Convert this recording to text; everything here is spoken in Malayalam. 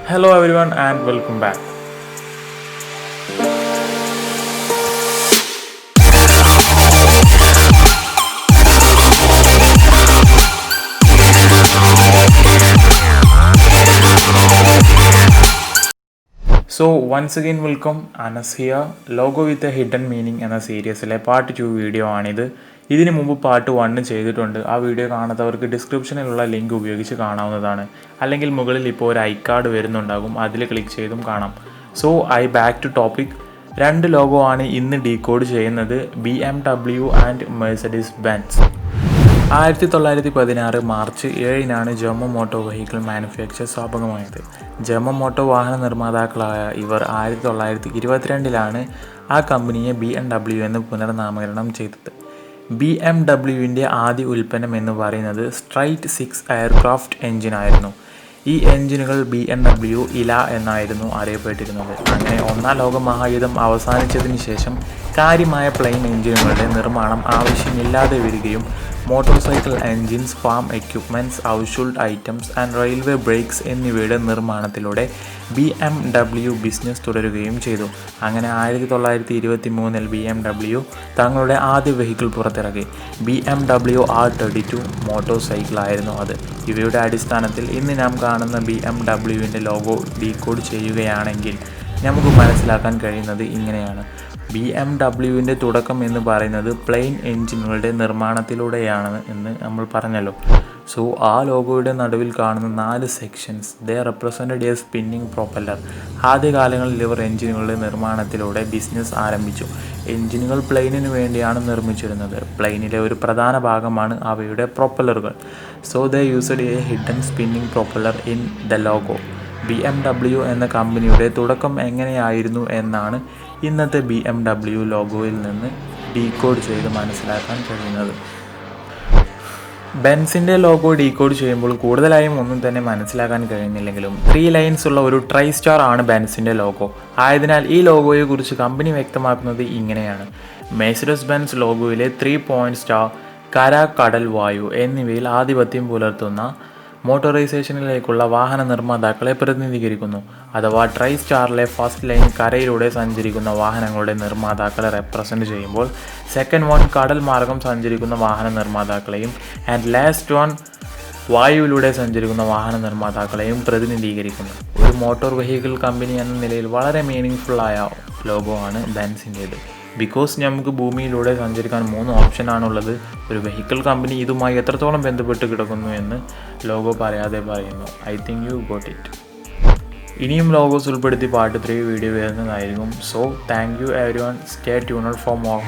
Hello everyone and welcome back. So once again welcome Anas here. Logo with a hidden meaning എന്ന സീരീസിലെ പാർട്ട് 2 വീഡിയോ ആണിത്. ഇതിനു മുമ്പ് പാർട്ട് 1 ചെയ്തിട്ടുണ്ട്. ആ വീഡിയോ കാണാത്തവർക്ക് ഡിസ്ക്രിപ്ഷനിലുള്ള ലിങ്ക് ഉപയോഗിച്ച് കാണാവുന്നതാണ്. അല്ലെങ്കിൽ മുകളിൽ ഇപ്പോൾ ഒരു ഐ കാർഡ് വരുന്നുണ്ടാകും, അതിൽ ക്ലിക്ക് ചെയ്തും കാണാം. So back to topic. രണ്ട് ലോഗോ ആണ് ഇന്ന് ഡീകോഡ് ചെയ്യുന്നത്, BMW and Mercedes Benz. 1916 March 7 German motor vehicle manufacture സ്ഥാപകമായത്. ജർമ്മൻ മോട്ടോർ വാഹന നിർമ്മാതാക്കളായ ഇവർ 1922 ആ കമ്പനിയെ BMW എന്ന് പുനർനാമകരണം ചെയ്തത്. BMWവിൻ്റെ ആദ്യ ഉൽപ്പന്നം എന്ന് പറയുന്നത് സ്ട്രൈറ്റ് 6 എയർക്രാഫ്റ്റ് എഞ്ചിനായിരുന്നു. ഈ എഞ്ചിനുകൾ BMW ഇല എന്നായിരുന്നു അറിയപ്പെട്ടിരുന്നത്. അങ്ങനെ ഒന്നാം ലോക മഹായുദ്ധം അവസാനിച്ചതിന് ശേഷം കാര്യമായ പ്ലെയിൻ എഞ്ചിനുകളുടെ നിർമ്മാണം ആവശ്യമില്ലാതെ വരികയും motor cycle engines, farm equipments, household items and railway brakes എന്നിവയുടെ നിർമ്മാണത്തിലൂടെ BMW ബിസിനസ് തുടരുകയും ചെയ്തു. അങ്ങനെ 1923 BMW തങ്ങളുടെ ആദ്യ വെഹിക്കിൾ പുറത്തിറക്കി. BMW R32 മോട്ടോർ സൈക്കിളായിരുന്നു അത്. ഇവയുടെ അടിസ്ഥാനത്തിൽ ഇന്ന് നാം കാണുന്ന BMWവിൻ്റെ ലോഗോ ഡീകോഡ് ചെയ്യുകയാണെങ്കിൽ നമുക്ക് മനസ്സിലാക്കാൻ കഴിയുന്നത് ഇങ്ങനെയാണ്. BMWവിൻ്റെ തുടക്കം എന്ന് പറയുന്നത് പ്ലെയിൻ എഞ്ചിനുകളുടെ നിർമ്മാണത്തിലൂടെയാണ് എന്ന് നമ്മൾ പറഞ്ഞല്ലോ. സോ ആ ലോഗോയുടെ നടുവിൽ കാണുന്ന 4 sections they represented A spinning propeller. ആദ്യകാലങ്ങളിൽ ഇവർ എഞ്ചിനുകളുടെ നിർമ്മാണത്തിലൂടെ ബിസിനസ് ആരംഭിച്ചു. എഞ്ചിനുകൾ പ്ലെയിനിന് വേണ്ടിയാണ് നിർമ്മിച്ചിരുന്നത്. പ്ലെയിനിലെ ഒരു പ്രധാന ഭാഗമാണ് അവയുടെ പ്രൊപ്പല്ലറുകൾ. So they used a hidden spinning propeller in the logo. BMW എന്ന കമ്പനിയുടെ തുടക്കം എങ്ങനെയായിരുന്നു എന്നാണ് ഇന്നത്തെ BMW ലോഗോയിൽ നിന്ന് ഡീകോഡ് ചെയ്ത് മനസ്സിലാക്കാൻ കഴിയുന്നത്. ബെൻസിൻ്റെ ലോഗോ ഡീകോഡ് ചെയ്യുമ്പോൾ കൂടുതലായും ഒന്നും തന്നെ മനസ്സിലാക്കാൻ കഴിയുന്നില്ലെങ്കിലും 3 ലൈൻസ് ഉള്ള ഒരു ട്രൈ സ്റ്റാർ ആണ് ബെൻസിൻ്റെ ലോഗോ. ആയതിനാൽ ഈ ലോഗോയെക്കുറിച്ച് കമ്പനി വ്യക്തമാക്കുന്നത് ഇങ്ങനെയാണ്. മെഴ്സഡീസ് ബെൻസ് ലോഗോയിലെ 3 പോയിന്റ് സ്റ്റാർ കര, കടൽ, വായു എന്നിവയിൽ ആധിപത്യം പുലർത്തുന്ന മോട്ടോറൈസേഷനിലേക്കുള്ള വാഹന നിർമ്മാതാക്കളെ പ്രതിനിധീകരിക്കുന്നു. അഥവാ ട്രൈ സ്റ്റാറിലെ ഫസ്റ്റ് ലൈൻ കരയിലൂടെ സഞ്ചരിക്കുന്ന വാഹനങ്ങളുടെ നിർമ്മാതാക്കളെ റെപ്രസെൻ്റ് ചെയ്യുമ്പോൾ സെക്കൻഡ് വൺ കടൽ മാർഗം സഞ്ചരിക്കുന്ന വാഹന നിർമ്മാതാക്കളെയും ആൻഡ് ലാസ്റ്റ് വൺ വായുവിലൂടെ സഞ്ചരിക്കുന്ന വാഹന നിർമ്മാതാക്കളെയും പ്രതിനിധീകരിക്കുന്നു. ഒരു മോട്ടോർ വെഹിക്കിൾ കമ്പനി എന്ന നിലയിൽ വളരെ മീനിങ്ഫുള്ളായ ലോഗോ ആണ് ബെൻസിൻ്റേത്. ബിക്കോസ് നമുക്ക് ഭൂമിയിലൂടെ സഞ്ചരിക്കാൻ 3 ഓപ്ഷനാണുള്ളത്. ഒരു വെഹിക്കിൾ കമ്പനി ഇതുമായി എത്രത്തോളം ബന്ധപ്പെട്ട് കിടക്കുന്നു എന്ന് ലോഗോ പറയാതെ പറയുന്നു. I think you got it. ഇനിയും ലോഗോസ് ഉൾപ്പെടുത്തി പാർട്ട് 3 വീഡിയോ വരുന്നതായിരിക്കും. So thank you every one. Stay tuned for more.